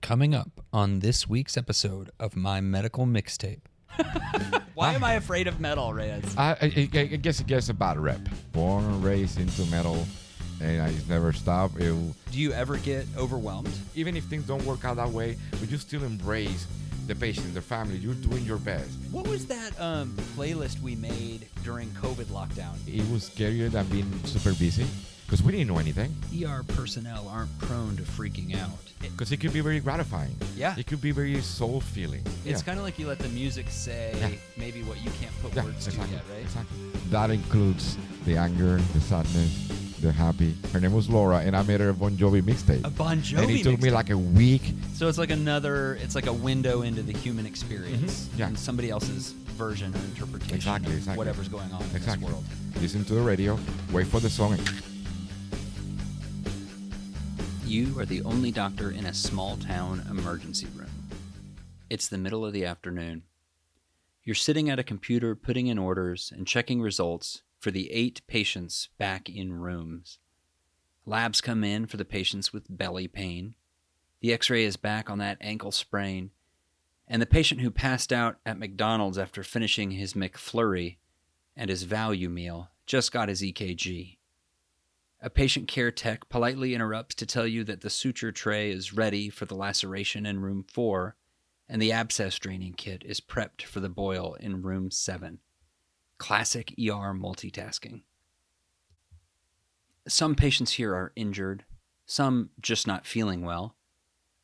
Coming up on this week's episode of My Medical Mixtape. Why am I afraid of metal, Reyes? I guess it gets a bad rep. Born and raised into metal, and I just never stop. Do you ever get overwhelmed? Even if things don't work out that way, but you still embrace the patient, the family. You're doing your best. What was that playlist we made during COVID lockdown? It was scarier than being super busy because we didn't know anything. ER personnel aren't prone to freaking out. Because it could be very gratifying. Yeah. It could be very soul-feeling. It's kind of like you let the music say maybe what you can't put words to yet, right? Exactly. That includes the anger, the sadness, the happy. Her name was Laura, and I made her a Bon Jovi mixtape. A Bon Jovi And it took me mixtape. like a week. So it's like a window into the human experience. Mm-hmm. Yeah. And somebody else's version or interpretation of whatever's going on in this world. Listen to the radio, wait for the song. You are the only doctor in a small town emergency room. It's the middle of the afternoon. You're sitting at a computer putting in orders and checking results for the 8 patients back in rooms. Labs come in for the patients with belly pain. The x-ray is back on that ankle sprain. And the patient who passed out at McDonald's after finishing his McFlurry and his value meal just got his EKG. A patient care tech politely interrupts to tell you that the suture tray is ready for the laceration in room 4, and the abscess draining kit is prepped for the boil in room 7. Classic ER multitasking. Some patients here are injured, some just not feeling well.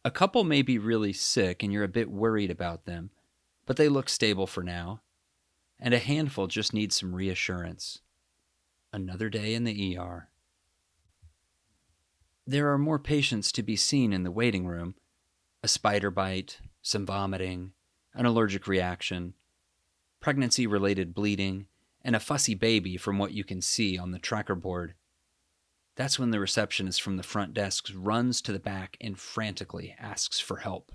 A couple may be really sick and you're a bit worried about them, but they look stable for now. And a handful just need some reassurance. Another day in the ER. There are more patients to be seen in the waiting room. A spider bite, some vomiting, an allergic reaction, pregnancy-related bleeding, and a fussy baby from what you can see on the tracker board. That's when the receptionist from the front desk runs to the back and frantically asks for help.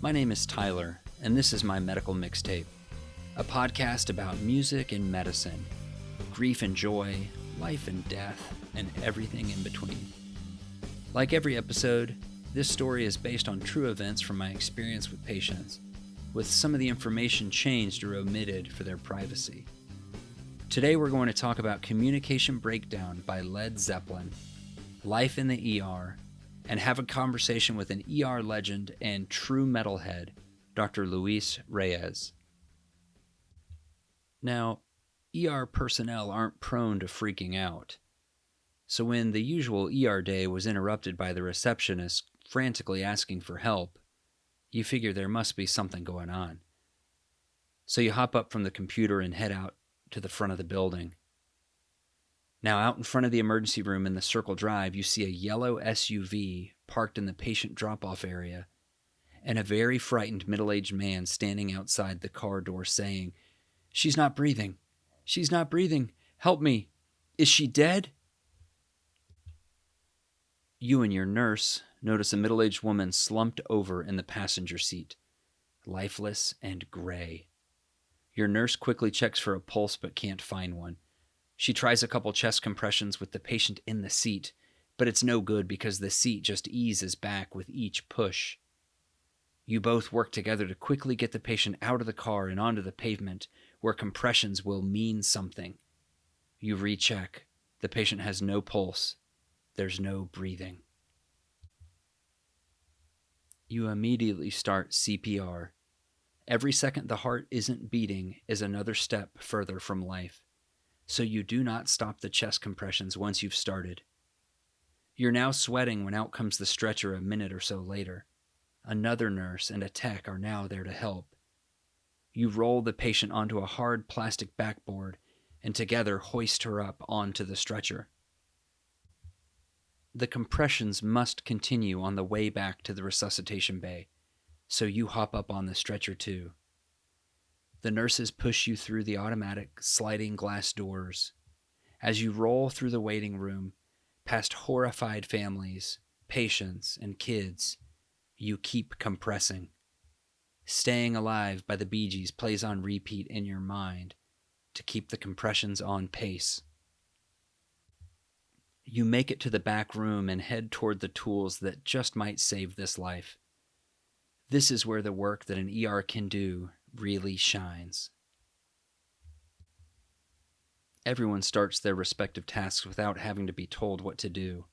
My name is Tyler, and this is My Medical Mixtape. A podcast about music and medicine, grief and joy, life and death, and everything in between. Like every episode, this story is based on true events from my experience with patients, with some of the information changed or omitted for their privacy. Today we're going to talk about Communication Breakdown by Led Zeppelin, life in the ER, and have a conversation with an ER legend and true metalhead, Dr. Luis Reyes. Now, ER personnel aren't prone to freaking out. So when the usual ER day was interrupted by the receptionist frantically asking for help, you figure there must be something going on. So you hop up from the computer and head out to the front of the building. Now out in front of the emergency room in the Circle Drive, you see a yellow SUV parked in the patient drop-off area, and a very frightened middle-aged man standing outside the car door saying, "She's not breathing. She's not breathing. Help me. Is she dead?" You and your nurse notice a middle-aged woman slumped over in the passenger seat, lifeless and gray. Your nurse quickly checks for a pulse but can't find one. She tries a couple chest compressions with the patient in the seat, but it's no good because the seat just eases back with each push. You both work together to quickly get the patient out of the car and onto the pavement, where compressions will mean something. You recheck. The patient has no pulse. There's no breathing. You immediately start CPR. Every second the heart isn't beating is another step further from life, so you do not stop the chest compressions once you've started. You're now sweating when out comes the stretcher a minute or so later. Another nurse and a tech are now there to help. You roll the patient onto a hard plastic backboard and together hoist her up onto the stretcher. The compressions must continue on the way back to the resuscitation bay, so you hop up on the stretcher too. The nurses push you through the automatic sliding glass doors. As you roll through the waiting room, past horrified families, patients, and kids, you keep compressing. Staying Alive by the Bee Gees plays on repeat in your mind to keep the compressions on pace. You make it to the back room and head toward the tools that just might save this life. This is where the work that an ER can do really shines. Everyone starts their respective tasks without having to be told what to do.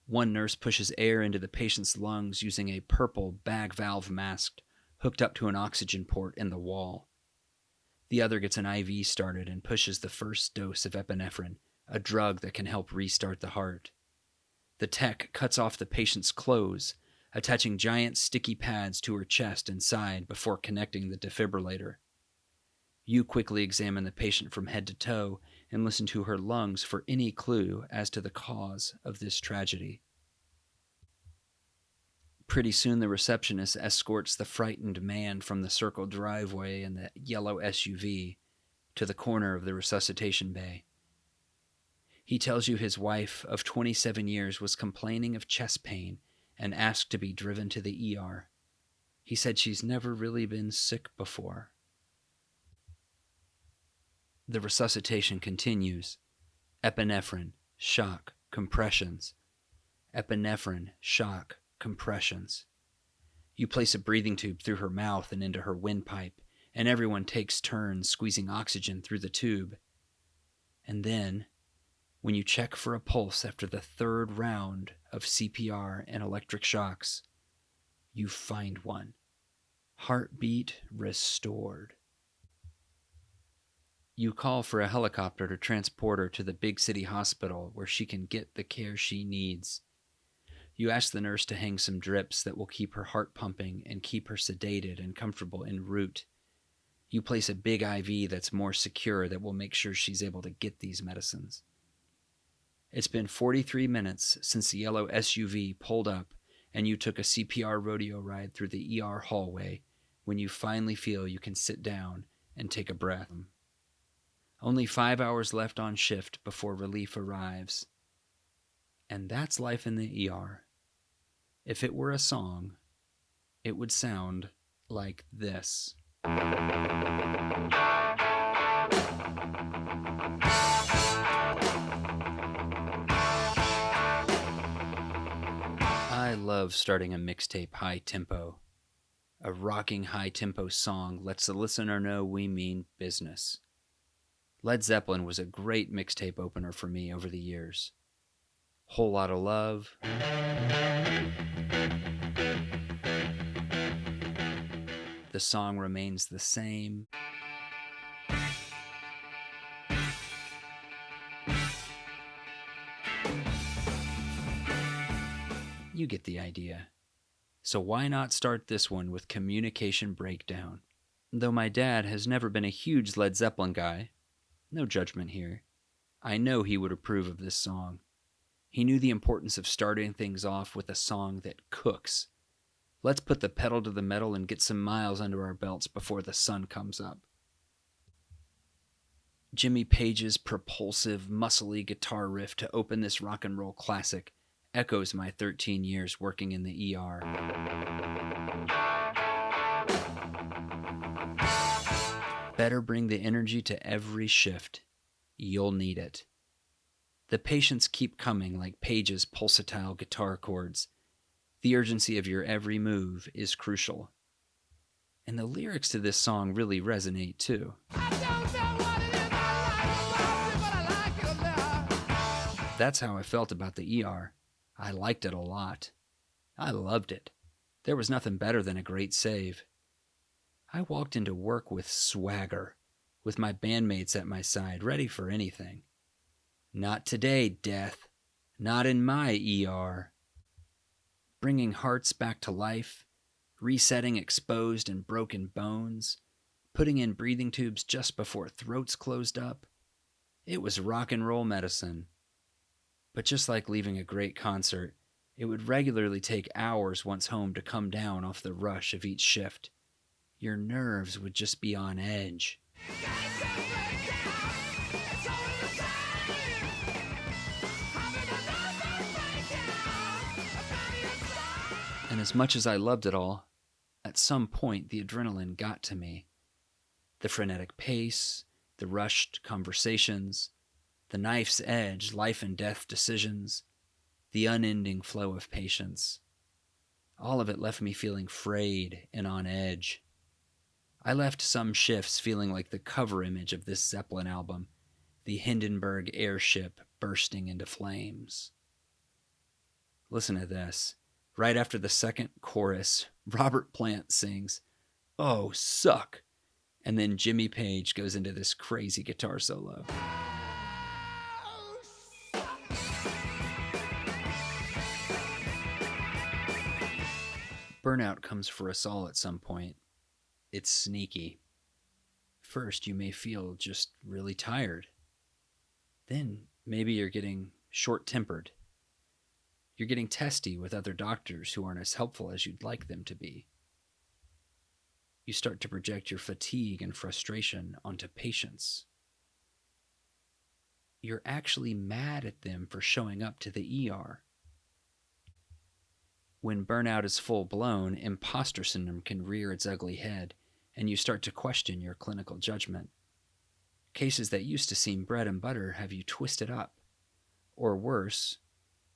One nurse pushes air into the patient's lungs using a purple bag valve mask hooked up to an oxygen port in the wall. The other gets an IV started and pushes the first dose of epinephrine, a drug that can help restart the heart. The tech cuts off the patient's clothes, attaching giant sticky pads to her chest and side before connecting the defibrillator. You quickly examine the patient from head to toe and listen to her lungs for any clue as to the cause of this tragedy. Pretty soon the receptionist escorts the frightened man from the circle driveway in the yellow SUV to the corner of the resuscitation bay. He tells you his wife of 27 years was complaining of chest pain and asked to be driven to the ER. He said she's never really been sick before. The resuscitation continues. Epinephrine, shock, compressions. Epinephrine, shock, compressions. You place a breathing tube through her mouth and into her windpipe, and everyone takes turns squeezing oxygen through the tube. And then, when you check for a pulse after the third round of CPR and electric shocks, you find one. Heartbeat restored. You call for a helicopter to transport her to the big city hospital where she can get the care she needs. You ask the nurse to hang some drips that will keep her heart pumping and keep her sedated and comfortable en route. You place a big IV that's more secure that will make sure she's able to get these medicines. It's been 43 minutes since the yellow SUV pulled up and you took a CPR rodeo ride through the ER hallway when you finally feel you can sit down and take a breath. Only 5 hours left on shift before relief arrives. And that's life in the ER. If it were a song, it would sound like this. I love starting a mixtape high tempo. A rocking high tempo song lets the listener know we mean business. Led Zeppelin was a great mixtape opener for me over the years. Whole Lotta Love. The song remains the same. You get the idea. So why not start this one with Communication Breakdown? Though my dad has never been a huge Led Zeppelin guy, no judgment here, I know he would approve of this song. He knew the importance of starting things off with a song that cooks. Let's put the pedal to the metal and get some miles under our belts before the sun comes up. Jimmy Page's propulsive, muscly guitar riff to open this rock and roll classic echoes my 13 years working in the ER. Better bring the energy to every shift. You'll need it. The patients keep coming like Page's pulsatile guitar chords. The urgency of your every move is crucial. And the lyrics to this song really resonate too. That's how I felt about the ER. I liked it a lot. I loved it. There was nothing better than a great save. I walked into work with swagger, with my bandmates at my side, ready for anything. Not today, death. Not in my ER. Bringing hearts back to life, resetting exposed and broken bones, putting in breathing tubes just before throats closed up. It was rock and roll medicine. But just like leaving a great concert, it would regularly take hours once home to come down off the rush of each shift. Your nerves would just be on edge. And as much as I loved it all, at some point the adrenaline got to me. The frenetic pace, the rushed conversations, the knife's edge, life and death decisions, the unending flow of patience. All of it left me feeling frayed and on edge. I left some shifts feeling like the cover image of this Zeppelin album, the Hindenburg airship bursting into flames. Listen to this. Right after the second chorus, Robert Plant sings, "Oh, suck," and then Jimmy Page goes into this crazy guitar solo. Burnout comes for us all at some point. It's sneaky. First, you may feel just really tired. Then, maybe you're getting short-tempered. You're getting testy with other doctors who aren't as helpful as you'd like them to be. You start to project your fatigue and frustration onto patients. You're actually mad at them for showing up to the ER. When burnout is full-blown, imposter syndrome can rear its ugly head, and you start to question your clinical judgment. Cases that used to seem bread and butter have you twisted up. Or worse,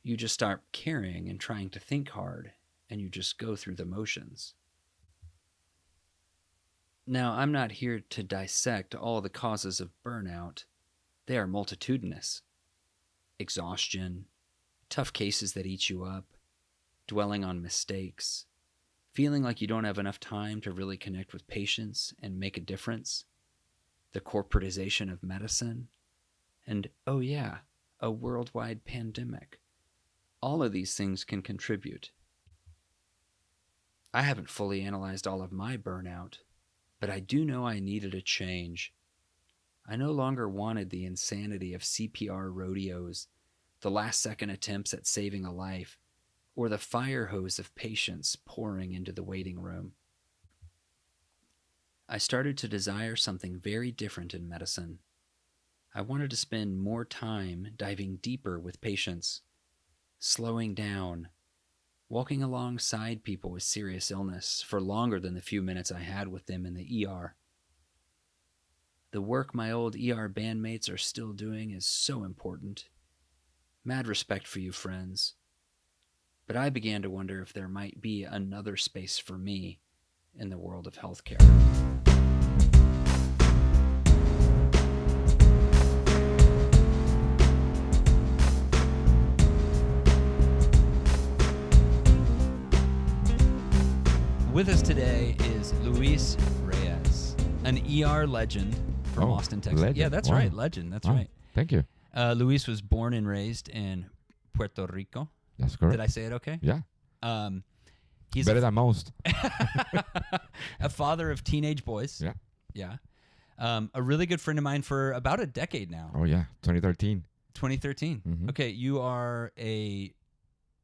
you just start caring and trying to think hard, and you just go through the motions. Now, I'm not here to dissect all the causes of burnout. They are multitudinous. Exhaustion, tough cases that eat you up, dwelling on mistakes, feeling like you don't have enough time to really connect with patients and make a difference, the corporatization of medicine, and, oh yeah, a worldwide pandemic. All of these things can contribute. I haven't fully analyzed all of my burnout, but I do know I needed a change. I no longer wanted the insanity of CPR rodeos, the last-second attempts at saving a life, or the fire hose of patients pouring into the waiting room. I started to desire something very different in medicine. I wanted to spend more time diving deeper with patients, slowing down, walking alongside people with serious illness for longer than the few minutes I had with them in the ER. The work my old ER bandmates are still doing is so important. Mad respect for you, friends. But I began to wonder if there might be another space for me in the world of healthcare. With us today is Luis Reyes, an ER legend from Austin, Texas. Legend. Yeah, that's right. Legend. That's right. Thank you. Luis was born and raised in Puerto Rico. That's correct. Did I say it okay? Yeah. He's better than most. a father of teenage boys. Yeah. Yeah. A really good friend of mine for about a decade now. Oh, yeah. 2013. 2013. Mhm. Okay, you are a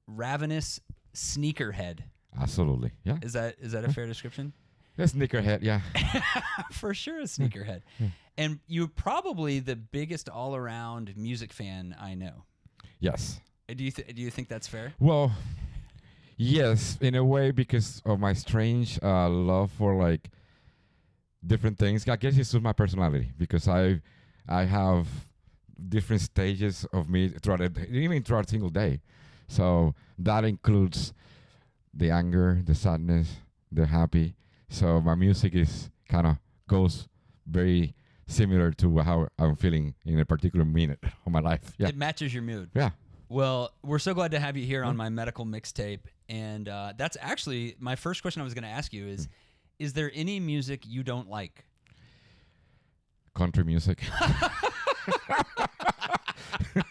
ravenous sneakerhead. Absolutely. Yeah. Is that a fair description? A sneakerhead, yeah. For sure, a sneakerhead. And you're probably the biggest all-around music fan I know. Yes. Do you think that's fair? Well, yes, in a way, because of my strange love for like different things. I guess it's just my personality, because I have different stages of me throughout a single day. So that includes the anger, the sadness, the happy. So my music is kind of goes very similar to how I'm feeling in a particular minute of my life. Yeah. It matches your mood. Yeah. Well, we're so glad to have you here on my medical mixtape. And that's actually my first question I was going to ask you is there any music you don't like? Country music.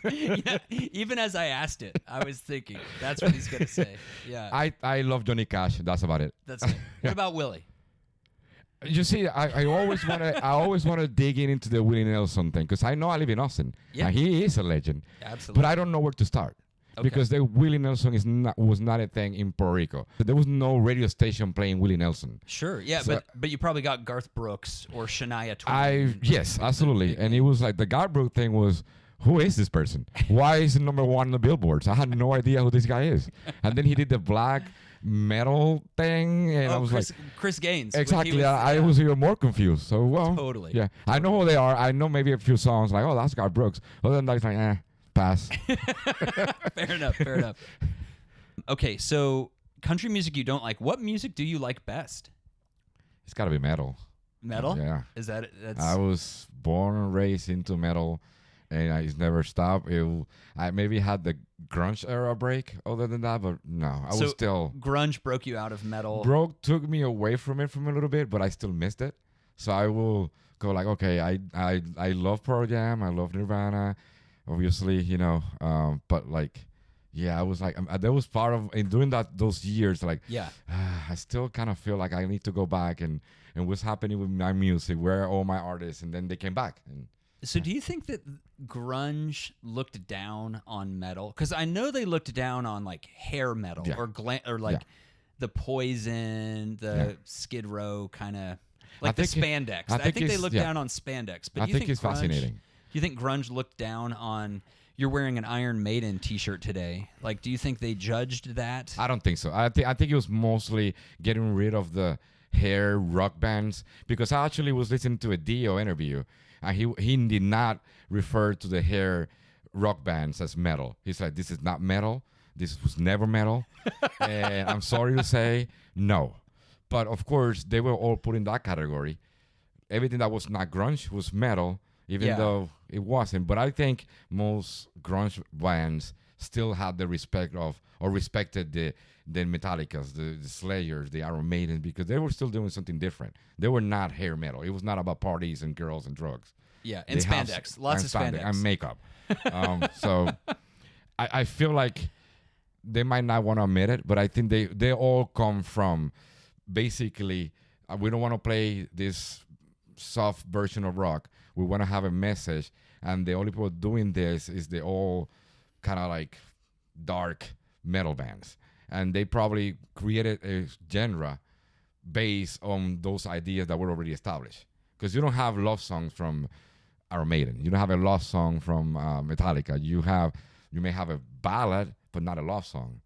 Yeah, even as I asked it, I was thinking, that's what he's going to say. Yeah. I love Johnny Cash. That's about it. That's it. What about Willie? You see, I always want to dig into the Willie Nelson thing, because I know I live in Austin. Yeah. And he is a legend. Absolutely. But I don't know where to start. Okay. Because the Willie Nelson was not a thing in Puerto Rico. There was no radio station playing Willie Nelson. Sure, yeah, So- but you probably got Garth Brooks or Shania Twain. Yes, absolutely. And it was like the Garth thing was, who is this person? Why is he number one on the billboards? I had no idea who this guy is. And then he did the black metal thing, and I was Chris Gaines. exactly. I was even more confused. So Totally. yeah, I know who they are. I know maybe a few songs like, oh, that's Garth Brooks. Other than that, it's like, pass. Fair enough. Okay, so country music you don't like. What music do you like best? It's got to be metal. Metal? Yeah. Is that that's I was born and raised into metal, and I just never stopped. I maybe had the grunge era break. Other than that, but no, I was still grunge broke you out of metal. Took me away from it from a little bit, but I still missed it. So I will go like, okay, I love Pearl Jam, I love Nirvana, obviously, but like. Yeah, I was like, that was part of, in doing those years, like, I still kind of feel like I need to go back and what's happening with my music, where are all my artists, and then they came back. So do you think that grunge looked down on metal? Because I know they looked down on like hair metal or the Poison, the Skid Row kind of, like the spandex. I think they looked down on spandex. But I think it's fascinating. Do you think grunge looked down on... You're wearing an Iron Maiden T-shirt today. Like, do you think they judged that? I don't think so. I think it was mostly getting rid of the hair rock bands, because I actually was listening to a Dio interview, and he did not refer to the hair rock bands as metal. He's like, this is not metal. This was never metal. And I'm sorry to say, no. But of course, they were all put in that category. Everything that was not grunge was metal. Even though it wasn't. But I think most grunge bands still had the respect of, or respected the Metallicas, the Slayers, the Iron Maiden, because they were still doing something different. They were not hair metal. It was not about parties and girls and drugs. Yeah, and spandex. Lots of spandex. And makeup. So I feel like they might not want to admit it, but I think they all come from basically, we don't want to play this soft version of rock. We want to have a message, and the only people doing this is the all kind of like dark metal bands, and they probably created a genre based on those ideas that were already established. Because you don't have love songs from Iron Maiden, you don't have a love song from Metallica. You may have a ballad, but not a love song.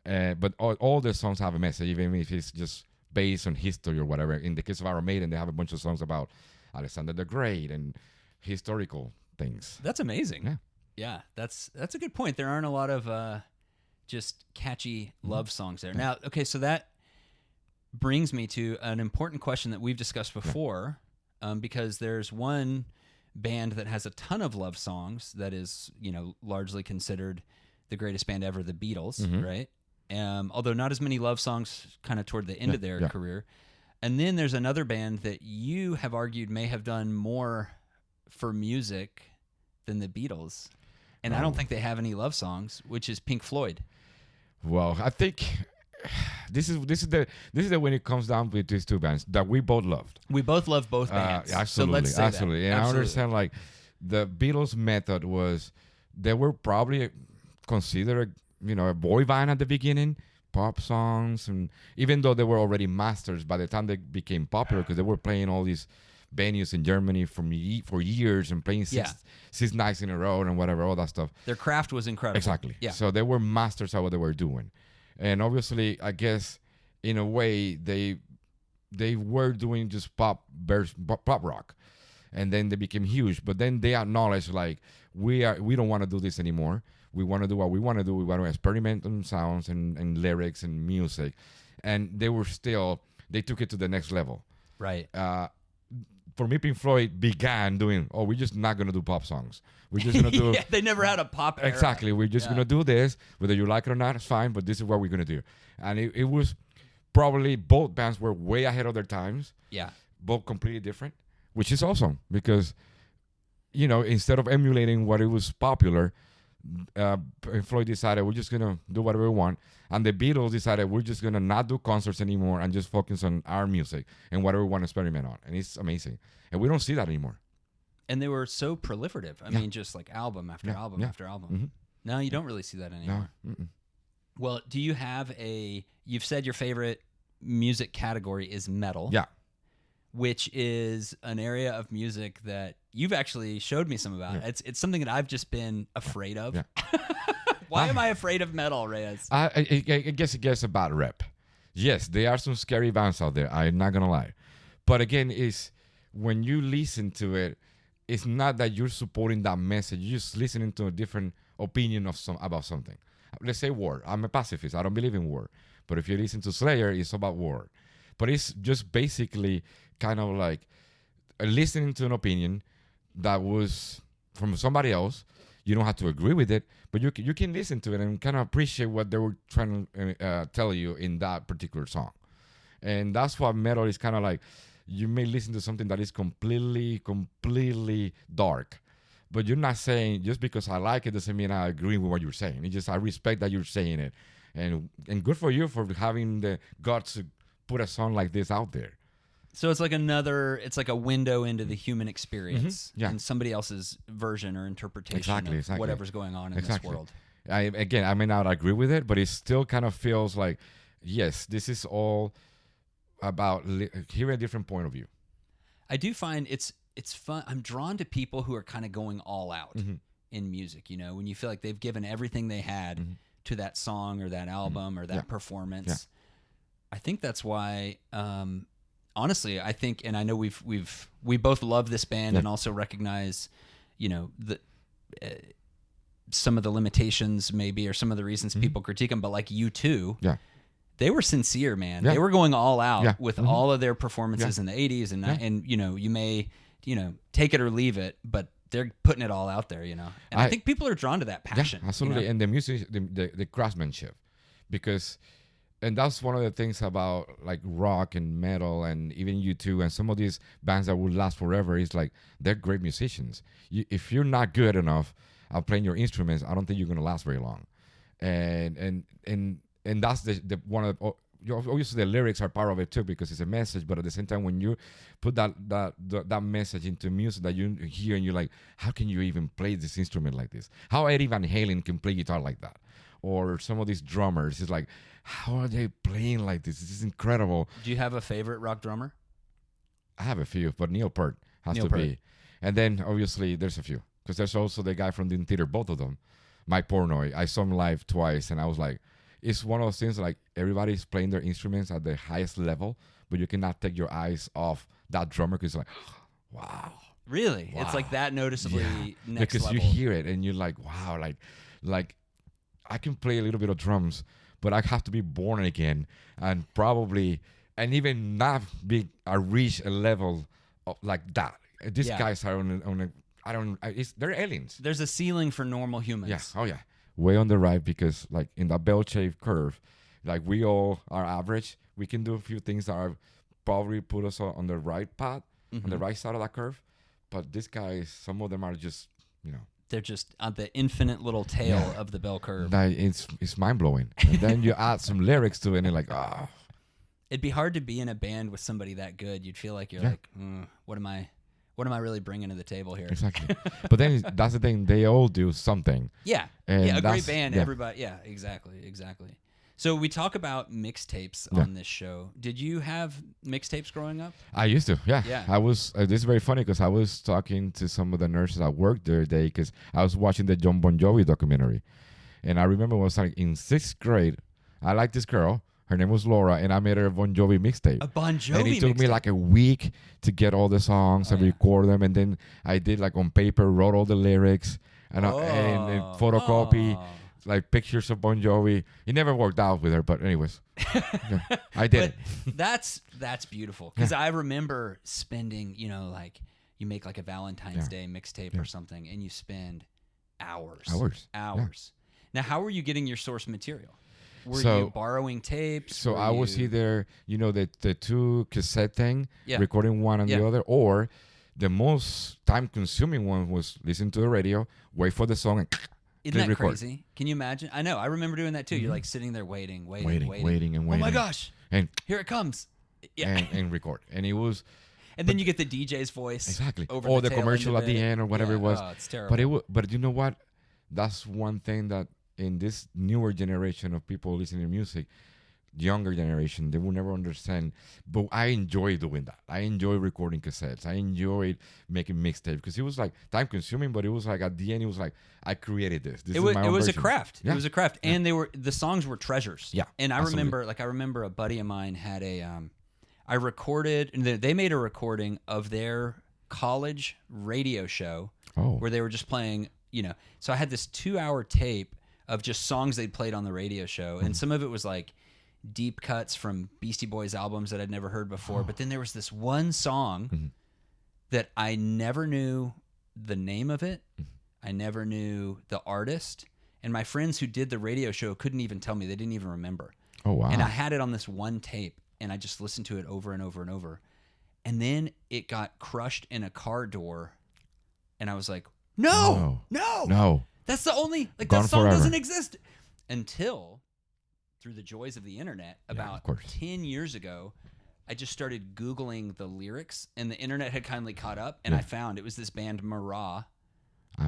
But all the songs have a message, even if it's just based on history or whatever. In the case of Iron Maiden, they have a bunch of songs about Alexander the Great and historical things. That's amazing. Yeah, that's a good point. There aren't a lot of just catchy love songs there. Now, okay, so that brings me to an important question that we've discussed before, because there's one band that has a ton of love songs that is, largely considered the greatest band ever, the Beatles, right? Although not as many love songs kind of toward the end of their career. And then there's another band that you have argued may have done more for music than the Beatles. And I don't think they have any love songs, which is Pink Floyd. Well, I think this is when it comes down with these two bands that we both loved. We both love both bands. Absolutely, so let's say absolutely. That. And I understand, like, the Beatles' method was they were probably considered a boy band at the beginning. Pop songs, and even though they were already masters by the time they became popular, because they were playing all these venues in Germany for years and playing six nights in a row and whatever, all that stuff. Their craft was incredible. Exactly. Yeah. So they were masters at what they were doing, and obviously, I guess in a way they were doing just pop rock, and then they became huge. But then they acknowledged, like, we don't want to do this anymore. We want to do what we want to do. We want to experiment on sounds and lyrics and music. And they took it to the next level. Right. For me, Pink Floyd began doing, we're just not going to do pop songs. We're just going to do... they never had a pop era. Exactly. We're just going to do this. Whether you like it or not, it's fine, but this is what we're going to do. And it was probably, both bands were way ahead of their times. Yeah. Both completely different, which is awesome because, instead of emulating what it was popular... Floyd decided we're just gonna do whatever we want, and the Beatles decided we're just gonna not do concerts anymore and just focus on our music and whatever we want to experiment on, and it's amazing. And we don't see that anymore. And they were so proliferative. I mean, just like album after album after album. No, you don't really see that anymore. No. Well, do you have you've said your favorite music category is metal. Yeah. Which is an area of music that you've actually showed me some about. It's something that I've just been afraid of. Why am I afraid of metal, Reyes? I guess it gets a bad rep. Yes, there are some scary bands out there. I'm not gonna lie, but again, is when you listen to it, it's not that you're supporting that message. You're just listening to a different opinion of about something. Let's say war. I'm a pacifist. I don't believe in war. But if you listen to Slayer, it's about war. But it's just basically kind of like listening to an opinion that was from somebody else. You don't have to agree with it, but you can listen to it and kind of appreciate what they were trying to tell you in that particular song. And that's what metal is kind of like. You may listen to something that is completely dark, but you're not saying just because I like it doesn't mean I agree with what you're saying. It's just I respect that you're saying it, and good for you for having the guts to put a song like this out there. So it's like a window into the human experience and somebody else's version or interpretation of whatever's going on in this world. I may not agree with it, but it still kind of feels like, yes, this is all about hearing a different point of view. I do find it's fun. I'm drawn to people who are kind of going all out in music, when you feel like they've given everything they had to that song or that album or that performance. Yeah. I think that's why, honestly, I think, and I know we both love this band and also recognize, some of the limitations maybe, or some of the reasons people critique them, but like U2, they were sincere, man. They were going all out with all of their performances in the 80s, and you may, take it or leave it, but they're putting it all out there, And I think people are drawn to that passion. Yeah, absolutely. And the music, the craftsmanship, because, and that's one of the things about like rock and metal and even U2 and some of these bands that will last forever is like they're great musicians. If you're not good enough at playing your instruments, I don't think you're going to last very long. And that's the one of obviously the lyrics are part of it too because it's a message, but at the same time when you put that message into music that you hear and you're like, how can you even play this instrument like this? How Eddie Van Halen can play guitar like that? Or some of these drummers, it's like, how are they playing like this? This is incredible. Do you have a favorite rock drummer? I have a few, but Neil Peart has to be. And then obviously there's a few because there's also the guy from Dream Theater, both of them. Mike Portnoy. I saw him live twice and I was like, it's one of those things like everybody's playing their instruments at the highest level, but you cannot take your eyes off that drummer because it's like, wow. Really? Wow. It's like that noticeably next because level. You hear it and you're like, wow, like I can play a little bit of drums, but I have to be born again and even not reach a level of like that. These guys are they're aliens. There's a ceiling for normal humans. Yeah. Oh yeah. Way on the right because like in that bell-shaped curve, like we all are average. We can do a few things that are probably put us on the right path, on the right side of that curve. But these guys, some of them are just, they're just on the infinite little tail of the bell curve. It's mind-blowing. And then you add some lyrics to it and you're like, ah. It'd be hard to be in a band with somebody that good. You'd feel like you're like, what am I really bringing to the table here? Exactly. But then that's the thing. They all do something. Yeah. And a great band. Yeah. Everybody. Yeah, exactly. So we talk about mixtapes on this show. Did you have mixtapes growing up? I used to. Yeah. I was. This is very funny because I was talking to some of the nurses at work the other day because I was watching the John Bon Jovi documentary. And I remember it was like in 6th grade, I liked this girl. Her name was Laura, and I made her a Bon Jovi mixtape. A Bon Jovi And it took me like a week to get all the songs and record them. And then I did like on paper, wrote all the lyrics, and photocopy like pictures of Bon Jovi. It never worked out with her, but anyways, I did it. That's beautiful because I remember spending, like you make like a Valentine's Day mixtape or something, and you spend hours. Yeah. Now, how were you getting your source material? Were you borrowing tapes? So I was either, the 2 cassette thing, recording one and the other, or the most time-consuming one was listen to the radio, wait for the song, and Isn't that record. Crazy? Can you imagine? I know. I remember doing that too. You're like sitting there waiting. Oh my gosh! And here it comes. Yeah. And record. And it was. And then you get the DJ's voice. Exactly. Or the commercial at the end or whatever it was. Oh, it's terrible. But you know what? That's one thing that in this newer generation of people listening to music, younger generation, they will never understand. But I enjoy doing that. I enjoy recording cassettes. I enjoyed making mixtape because it was like time consuming, but it was like at the end, it was like I created this. This It is was my it own was a version. craft. Yeah. It was a craft, Yeah. and the songs were treasures. Yeah, and I absolutely. remember a buddy of mine had I recorded, and they made a recording of their college radio show Oh. where they were just playing, so I had this 2-hour tape of just songs they'd played on the radio show, and some of it was like deep cuts from Beastie Boys albums that I'd never heard before, but then there was this one song that I never knew the name of it. I never knew the artist, and my friends who did the radio show couldn't even tell me. They didn't even remember. Oh, wow. And I had it on this one tape, and I just listened to it over and over and over. And then it got crushed in a car door, and I was like, no, that's the only, like, Gone that song forever. doesn't exist. Until, through the joys of the internet, about of course. 10 years ago, I just started Googling the lyrics, and the internet had kindly caught up, and I found it was this band Marah,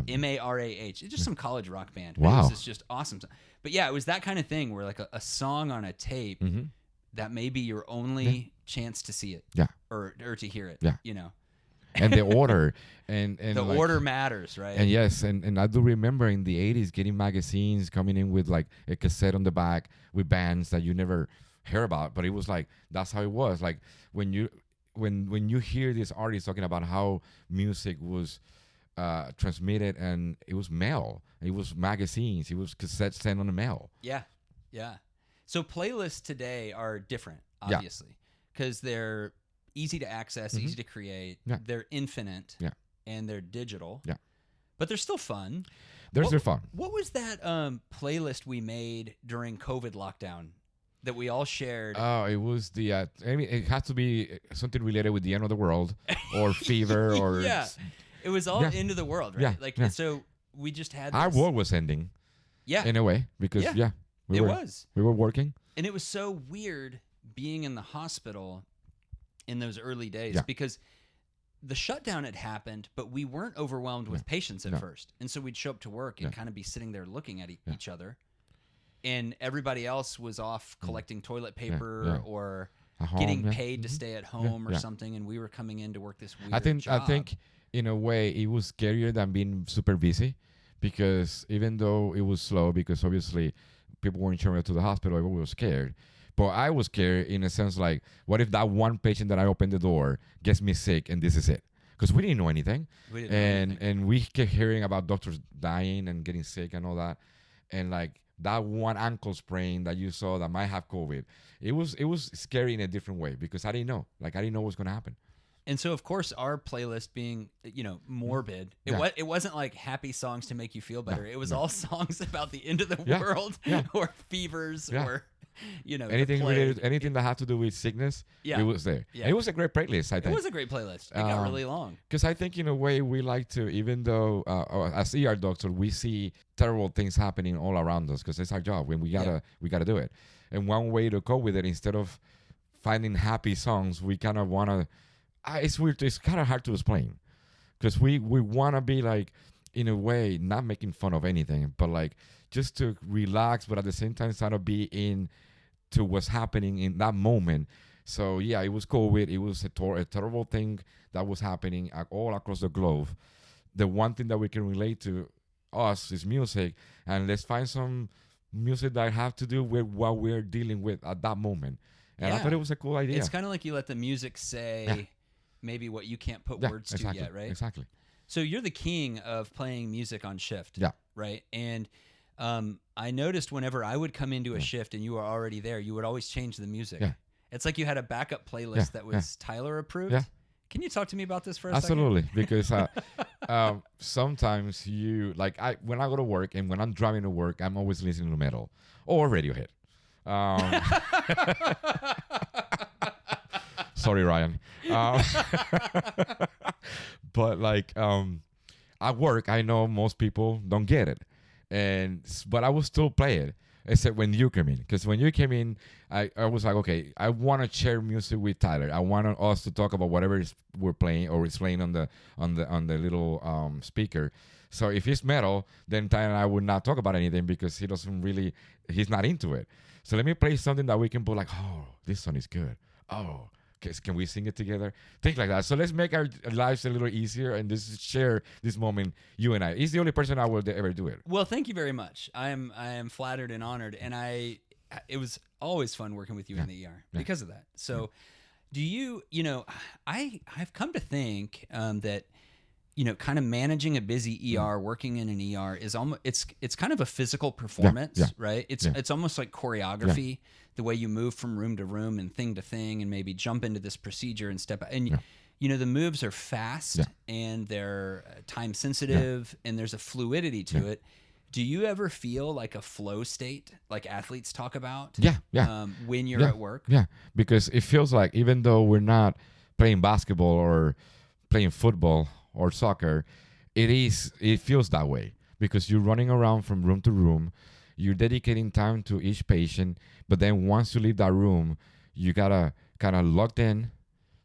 M-A-R-A-H. It's just some college rock band. But Wow. It was this just awesome. But yeah, it was that kind of thing where like a song on a tape that may be your only chance to see it. Yeah. Or to hear it. Yeah. And the order and the like, order matters, right? And yes, and I do remember in the 80s getting magazines coming in with like a cassette on the back with bands that you never hear about, but it was like that's how it was. Like when you hear these artists talking about how music was transmitted, and it was mail, it was magazines, it was cassettes sent on the mail. Yeah. So playlists today are different, obviously, because they're easy to access, easy to create. Yeah. They're infinite. Yeah. And they're digital. Yeah. But they're still fun. They're fun. What was that playlist we made during COVID lockdown that we all shared? Oh, it was the. I mean, it has to be something related with the end of the world, or fever, or yeah, it was all end of the world, right? Yeah, Like yeah. so, we just had our this, world was ending. Yeah, in a way, because we were working, and it was so weird being in the hospital in those early days because the shutdown had happened, but we weren't overwhelmed with patients at first. And so we'd show up to work and kind of be sitting there looking at each other. And everybody else was off collecting toilet paper or getting paid to stay at home or something. And we were coming in to work this weird job. I think in a way it was scarier than being super busy, because even though it was slow, because obviously people weren't showing up to the hospital, everyone was scared. But I was scared in a sense, like, what if that one patient that I opened the door gets me sick and this is it? Because we didn't know anything. And we kept hearing about doctors dying and getting sick and all that. And like that one ankle sprain that you saw that might have COVID, it was scary in a different way, because I didn't know. Like, I didn't know what was going to happen. And so, of course, our playlist being, morbid, it wasn't like happy songs to make you feel better. It was all songs about the end of the world or fevers or... anything related, anything that had to do with sickness, it was there. Yeah. It was a great playlist, I think. It was a great playlist. It got really long. Because I think in a way we like to, even though as ER doctor, we see terrible things happening all around us, because it's our job. When we gotta do it. And one way to cope with it, instead of finding happy songs, we kind of want to. It's weird. It's kind of hard to explain, because we want to be like, in a way, not making fun of anything, but like just to relax, but at the same time trying to be in to what's happening in that moment. So yeah, it was COVID. It was a terrible thing that was happening all across the globe. The one thing that we can relate to us is music, and let's find some music that have to do with what we're dealing with at that moment. And I thought it was a cool idea. It's kind of like you let the music say maybe what you can't put words to yet, right? Exactly. So you're the king of playing music on shift. Yeah. Right. And I noticed whenever I would come into a shift and you were already there, you would always change the music. Yeah. It's like you had a backup playlist that was Tyler approved. Yeah. Can you talk to me about this for a Absolutely, because sometimes when I go to work and when I'm driving to work, I'm always listening to metal or Radiohead. Sorry, Ryan. But like at work, I know most people don't get it, but I will still play it, except when you come in. Because when you came in, I was like, okay, I want to share music with Tyler. I want us to talk about whatever we're playing or is playing on the little speaker. So if it's metal, then Ty and I would not talk about anything because he's not into it. So let me play something that we can put like, oh, this song is good. Oh, can we sing it together? Things like that. So let's make our lives a little easier and just share this moment, you and I. He's the only person I will ever do it. Well, thank you very much. I am flattered and honored, and it was always fun working with you in the ER because of that. So, do you I've come to think that kind of managing a busy ER, working in an ER is almost it's kind of a physical performance, right? It's almost like choreography, the way you move from room to room and thing to thing, and maybe jump into this procedure and step out. And the moves are fast and they're time sensitive, and there's a fluidity to it. Do you ever feel like a flow state, like athletes talk about? When you're at work? Yeah, because it feels like even though we're not playing basketball or playing football or soccer, it feels that way because you're running around from room to room. You're dedicating time to each patient, but then once you leave that room, you gotta kind of locked in,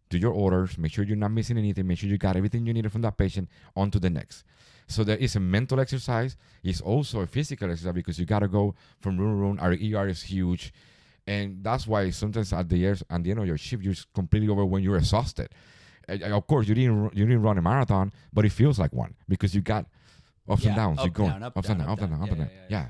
do your orders, make sure you're not missing anything, make sure you got everything you needed from that patient on to the next. So there is a mental exercise. It's also a physical exercise because you gotta go from room to room. Our ER is huge, and that's why sometimes at the end of your shift, you're completely over when you're exhausted. Of course, you didn't run a marathon, but it feels like one because you got ups and downs. You're going up and down. Yeah.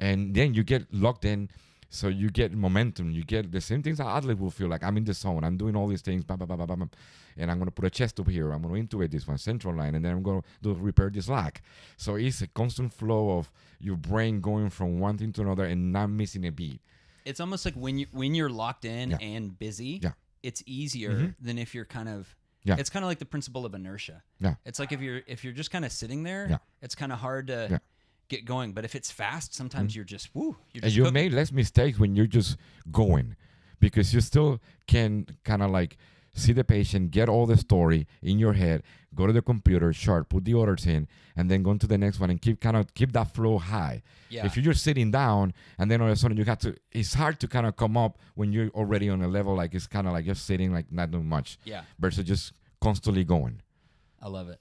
And then you get locked in, so you get momentum. You get the same things that athlete will feel like. I'm in the zone. I'm doing all these things, and I'm going to put a chest up here. I'm going to intubate this one, central line, and then I'm going to repair this lag. So it's a constant flow of your brain going from one thing to another and not missing a beat. It's almost like when you're locked in and busy, it's easier than if you're kind of. It's kind of like the principle of inertia. It's like if you're just kind of sitting there, it's kind of hard to get going. But if it's fast, sometimes you're just and you make less mistakes when you're just going, because you still can kind of like see the patient, get all the story in your head, go to the computer, put the orders in, and then go to the next one and keep that flow high. If you're just sitting down and then all of a sudden it's hard to kind of come up when you're already on a level like it's kind of like just sitting, like not doing much. Versus just constantly going. I love it.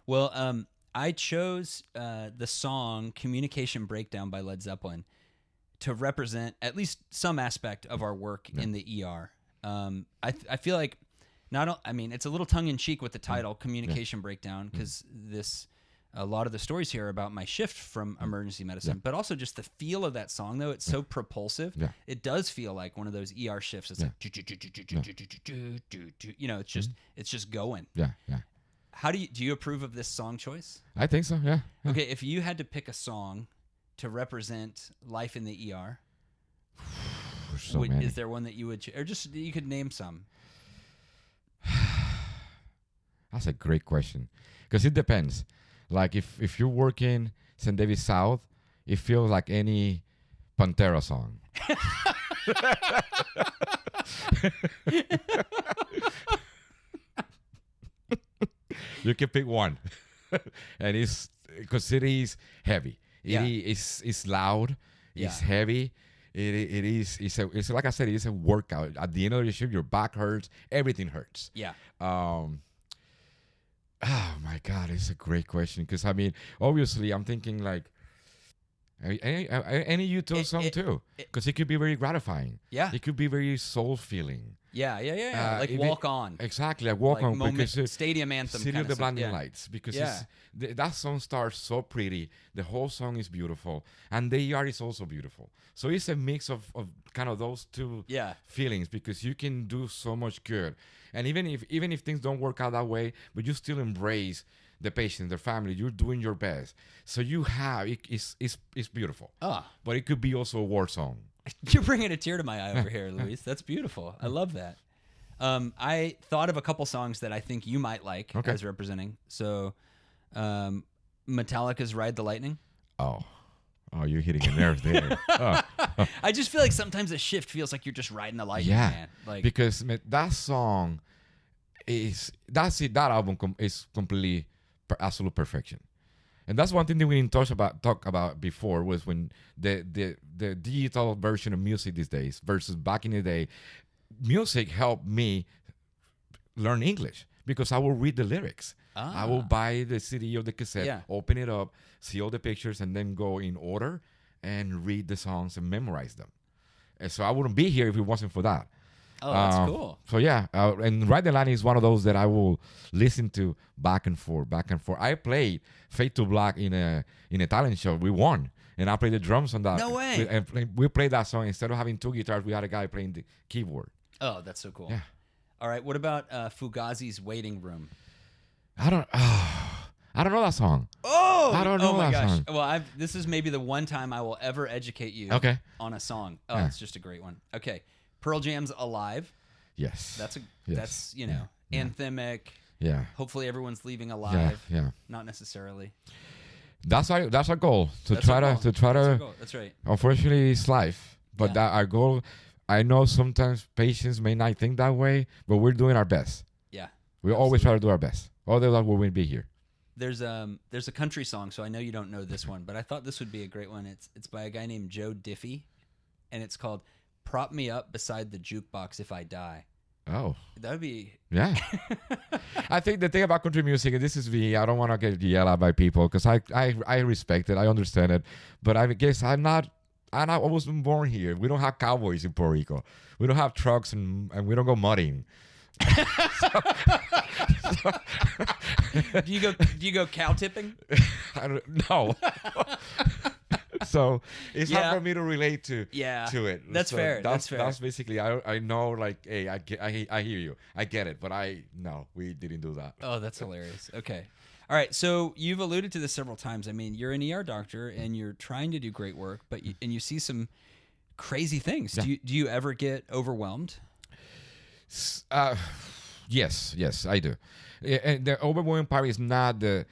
Well, I chose the song Communication Breakdown by Led Zeppelin to represent at least some aspect of our work in the ER. I feel like it's a little tongue-in-cheek with the title Communication Breakdown, because a lot of the stories here are about my shift from emergency medicine, but also just the feel of that song, though. It's so propulsive. It does feel like one of those ER shifts. It's like, it's just going. How do you approve of this song choice? I think so, yeah. Okay, if you had to pick a song to represent life in the ER, is there one that you would, or just you could name some? That's a great question, because it depends. Like if you're working St. David South, it feels like any Pantera song. You can pick one, and it's because it is heavy. It's loud. It's heavy. It's like I said, it's a workout. At the end of the shift, your back hurts. Everything hurts. Oh my God, it's a great question, because obviously I'm thinking like any YouTube song too, because it could be very gratifying. It could be very soul feeling. Like Walk On. Exactly, like Walk On. Because stadium anthem. City of the Blinding Lights. Because that song starts so pretty. The whole song is beautiful. And the ER is also beautiful. So it's a mix of kind of those two feelings, because you can do so much good. And even if things don't work out that way, but you still embrace the patient, their family, you're doing your best. So you have, it's beautiful. But it could be also a war song. You're bringing a tear to my eye over here, Luis. That's beautiful. I love that. I thought of a couple songs that I think you might like as representing. So, Metallica's "Ride the Lightning." Oh, you're hitting a nerve there. I just feel like sometimes a shift feels like you're just riding the lightning, man. Like, because that song that album is completely absolute perfection. And that's one thing that we didn't talk about before, was when the digital version of music these days versus back in the day, music helped me learn English, because I will read the lyrics. I will buy the CD or the cassette, Yeah. open it up, see all the pictures, and then go in order and read the songs and memorize them. And so I wouldn't be here if it wasn't for that. Oh, that's cool. So yeah, and Ride the Line is one of those that I will listen to back and forth, back and forth. I played Fade to Black in a talent show. We won, and I played the drums on that. No way. We played that song instead of having two guitars. We had a guy playing the keyboard. Oh, that's so cool. Yeah. All right. What about Fugazi's Waiting Room? I don't know that song. Oh, I don't know my that gosh. song. Well, this is maybe the one time I will ever educate you Okay. on a song. Oh, Yeah. it's just a great one. Okay. Pearl Jam's Alive. Yes. That's anthemic. Yeah. Hopefully everyone's leaving Yeah. alive. Yeah. Not necessarily. That's our goal to That's try our to goal. That's our to. goal. That's right. Unfortunately, it's life, but Yeah. that our goal. I know sometimes patients may not think that way, but we're doing our best. Yeah. We always try to do our best. Otherwise, we wouldn't be here. There's a country song, so I know you don't know this one, but I thought this would be a great one. It's by a guy named Joe Diffie, and it's called "Prop Me Up Beside the Jukebox If I Die." Oh, That would be yeah. I think the thing about country music, and this is me, I don't want to get yelled at by people because I respect it, I understand it, but I guess I wasn't born here. We don't have cowboys in Puerto Rico. We don't have trucks and we don't go mudding. Do you go cow tipping? I don't know. So it's Yeah. hard for me to relate to Yeah. it. That's So fair. That's fair. That's basically I know, like, hey, I hear you. I get it, but we didn't do that. Oh, that's hilarious. Okay. All right. So you've alluded to this several times. I mean, you're an ER doctor and you're trying to do great work, but you see some crazy things. Yeah. Do you ever get overwhelmed? Yes, I do. And the overwhelming part is not the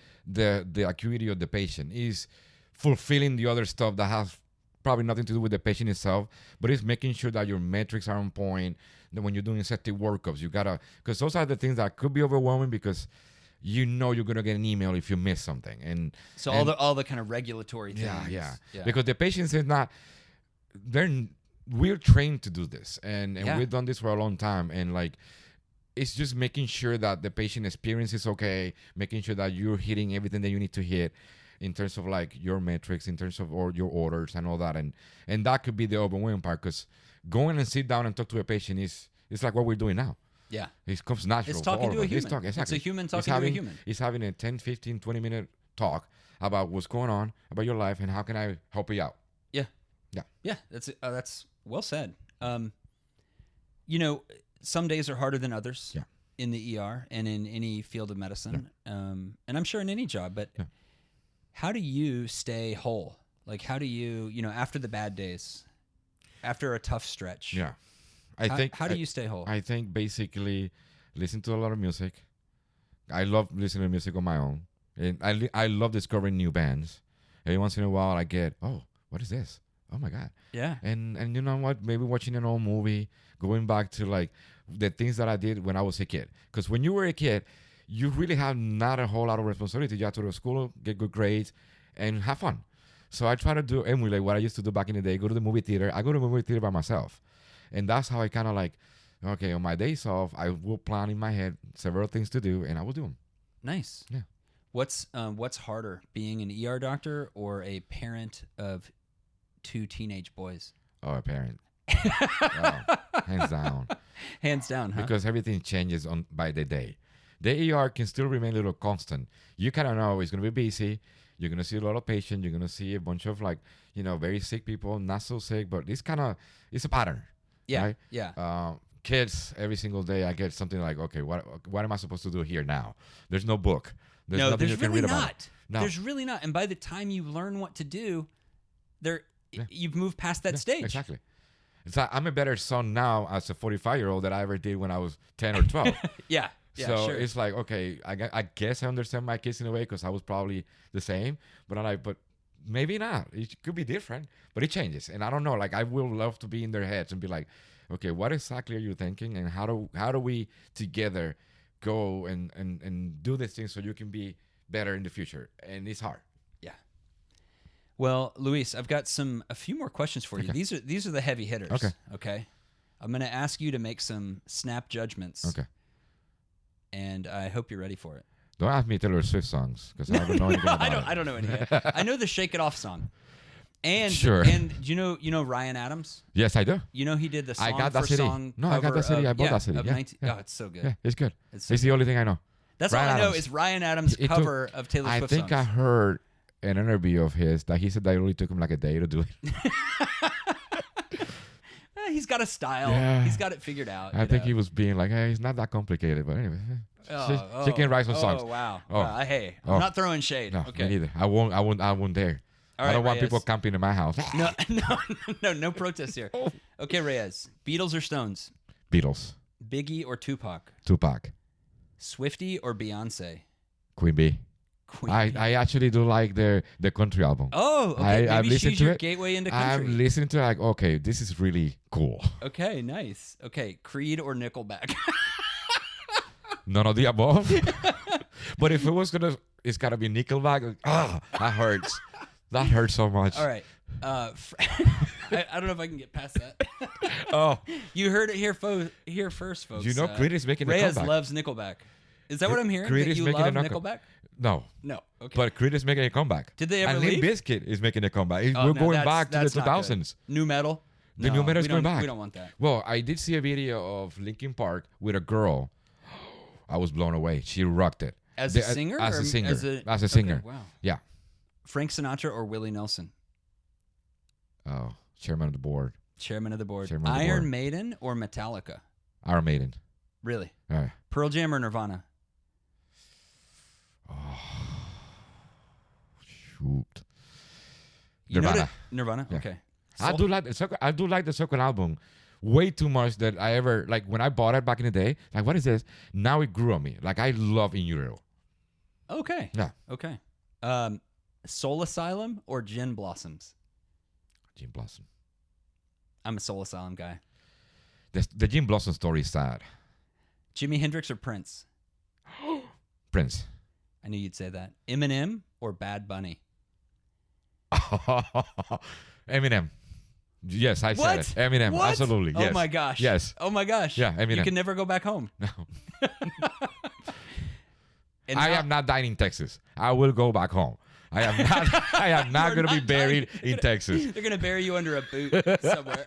acuity of the patient. Is fulfilling the other stuff that has probably nothing to do with the patient itself, but it's making sure that your metrics are on point. That when you're doing septic workups, you gotta, because those are the things that could be overwhelming because you're gonna get an email if you miss something, and So and, all the kind of regulatory things. yeah, because the patients is not, we're trained to do this, and Yeah. we've done this for a long time, and like, it's just making sure that the patient experience is okay, making sure that you're hitting everything that you need to hit in terms of like your metrics, in terms of your orders and all that, and that could be the overwhelming part, because going and sit down and talk to a patient is like what we're doing now. Yeah. It comes natural. It's for talking all to of a us. human. It's talking, exactly. It's a human talking to a human. It's having a 10, 15, 20-minute talk about what's going on, about your life, and how can I help you out. Yeah. That's well said. Some days are harder than others. Yeah. In the ER and in any field of medicine, and I'm sure in any job. But how do you stay whole? Like, how do you, after the bad days, after a tough stretch? Yeah. How do you stay whole? I think basically listen to a lot of music. I love listening to music on my own. And I love discovering new bands. Every once in a while I get, oh, what is this? Oh my God. Yeah. And you know what? Maybe watching an old movie, going back to like the things that I did when I was a kid. Because when you were a kid, you really have not a whole lot of responsibility. You have to go to school, get good grades, and have fun. So I try to emulate what I used to do back in the day. Go to the movie theater. I go to the movie theater by myself. And that's how I kind of like, okay, on my days off, I will plan in my head several things to do, and I will do them. Nice. Yeah. What's harder, being an ER doctor or a parent of 2 teenage boys? Oh, a parent. Oh, hands down. Hands down, huh? Because everything changes by the day. The ER can still remain a little constant. You kind of know it's going to be busy. You're going to see a lot of patients. You're going to see a bunch of like, very sick people, not so sick, but it's a pattern. Yeah. Right? Yeah. Kids, every single day I get something like, okay, what am I supposed to do here now? There's no book. There's nothing there's you can really read about. not. No. There's really not. And by the time you learn what to do, you've moved past that stage. Exactly. It's like I'm a better son now as a 45-year-old than I ever did when I was 10 or 12. Yeah. So sure. it's like, okay, I guess I understand my kids in a way because I was probably the same. But I'm like, but maybe not. It could be different, but it changes. And I don't know. Like, I will love to be in their heads and be like, okay, what exactly are you thinking? And how do we together go and do this thing so you can be better in the future? And it's hard. Yeah. Well, Luis, I've got a few more questions for you. Okay. These are the heavy hitters. Okay. I'm going to ask you to make some snap judgments. Okay. And I hope you're ready for it. Don't ask me Taylor Swift songs because I don't know anything about it. I don't know any. I know the Shake It Off song. And Sure. And you know Ryan Adams? Yes, I do. You know he did the song I got that for CD. song No, I got that CD. I bought that CD. Of Yeah, 19 yeah. Oh, it's so good. Yeah, it's good. It's It's the only thing I know. That's Ryan all I know Adams. is Ryan Adams' It cover of Taylor I Swift think I songs. heard an interview of his that he said that it only took him like a day to do it. He's got a style. Yeah. He's got it figured out. I think he was being like, hey, it's not that complicated. But anyway, chicken rice with songs. Oh wow. Oh. Hey, Oh. I'm not throwing shade. No, okay. me neither. I won't dare. All I don't right, want people Reyes. camping in my house. No protest here. Okay, Reyes. Beatles or Stones? Beatles, Biggie or Tupac? Tupac, Swiftie or Beyonce? Queen Bee. Queen Bee. I actually do like the country album. Oh, okay. I've Maybe listened she's to your it. gateway into country. I'm listening to it like, okay, this is really cool. Okay, nice. Okay, Creed or Nickelback? None of the above. But if it was it's gotta be Nickelback. That hurts. That hurts so much. All right. I don't know if I can get past that. Oh, You heard it here first, folks. you know, Creed is making a Reyes comeback. loves Nickelback. Is that what I'm hearing? Creed That is you making a love knuckle- Nickelback? No, No. Okay. but Creed is making a comeback. Did they ever and leave? Limp Bizkit is making a comeback. Oh, We're no, going that's- back to the that's not good. 2000s. New metal. The No, new metal is we going don't- back. We don't want that. Well, I did see a video of Linkin Park with a girl. I was blown away. She rocked it. As a singer? As or a singer. As a okay, singer. wow. Yeah. Frank Sinatra or Willie Nelson? Oh, chairman of the board. Chairman of the board. Chairman of the Iron board. Maiden or Metallica? Iron Maiden. Really? All right. Pearl Jam or Nirvana? Shoot. You know Nirvana. Nirvana? Yeah. Okay. I do like the second album way too much that I ever like when I bought it back in the day. Like, what is this? Now it grew on me. Like, I love In Utero. Okay. Yeah. Okay. Soul Asylum or Gin Blossoms? Jim Blossom. I'm a Soul Asylum guy. The Jim Blossom story is sad. Jimi Hendrix or Prince? Prince. I knew you'd say that. Eminem or Bad Bunny? Eminem. Yes, I said it. Eminem. What? Absolutely. Yes. Oh my gosh. Yes. Oh my gosh. Yeah, Eminem. You can never go back home. No. And I now- am not dying in Texas. I will go back home. I am not You're going to be not buried dying. in Texas. They're gonna bury you under a boot somewhere.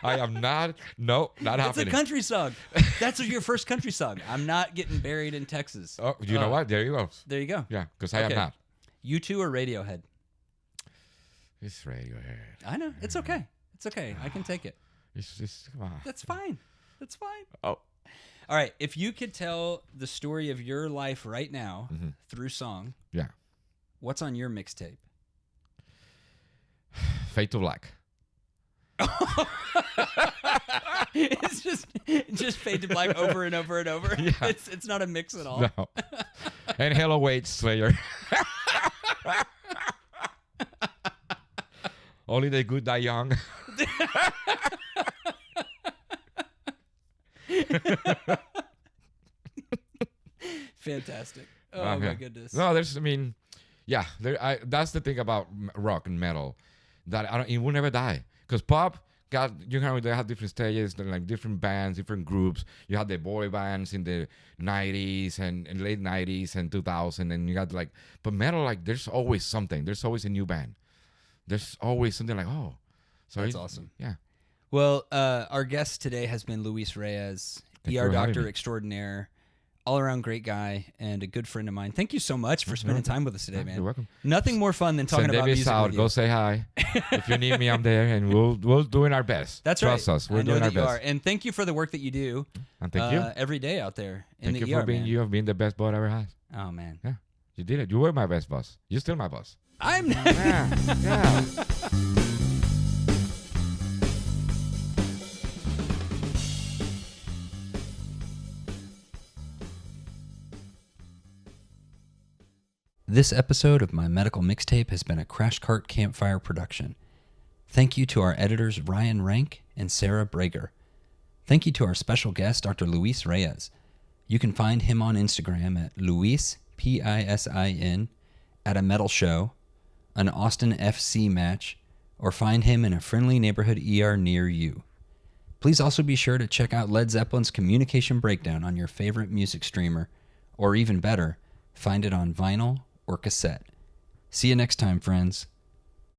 I am not. No, not It's a happening. country song. That's your first country song. I'm not getting buried in Texas. Oh, you know what? There you go. There you go. Yeah, because I am Okay. not. U2 or Radiohead? It's Radiohead. I know. It's okay. It's okay. I can take it. It's just, come on. That's fine. That's fine. Oh. All right. If you could tell the story of your life right now Mm-hmm. through song, Yeah. what's on your mixtape? Fade to Black. It's just Fade to Black over and over and over. Yeah. It's not a mix at all. No. And Hello Wait Slayer. Only the good die young. Fantastic. Oh Okay. my goodness. No, yeah. That's the thing about rock and metal, that it will never die. Because pop they have different stages, like different bands, different groups. You had the boy bands in the 90s and late 90s and 2000, and you got but metal, there's always something. There's always a new band. There's always something oh. So That's awesome. Yeah. Well, our guest today has been Luis Reyes, Thank you ER for having doctor me. extraordinaire, all-around great guy, and a good friend of mine. Thank you so much for spending time with us today, man. You're welcome. Nothing more fun than talking Send about Davis music out. with you. Go say hi. If you need me, I'm there, and we'll doing our best. That's Trust right. us. We're I know doing our that you best. are. And thank you for the work that you do And thank you. every day out there in Thank the you ER, for being. man. You have been the best boss I ever had. Oh, man. Yeah, you did it. You were my best boss. You're still my boss. I'm Yeah, yeah. This episode of My Medical Mixtape has been a Crash Cart Campfire production. Thank you to our editors Ryan Rank and Sarah Brager. Thank you to our special guest, Dr. Luis Reyes. You can find him on Instagram at Luis, Pisin, at a metal show, an Austin FC match, or find him in a friendly neighborhood ER near you. Please also be sure to check out Led Zeppelin's Communication Breakdown on your favorite music streamer, or even better, Find it on vinyl or cassette. See you next time, friends.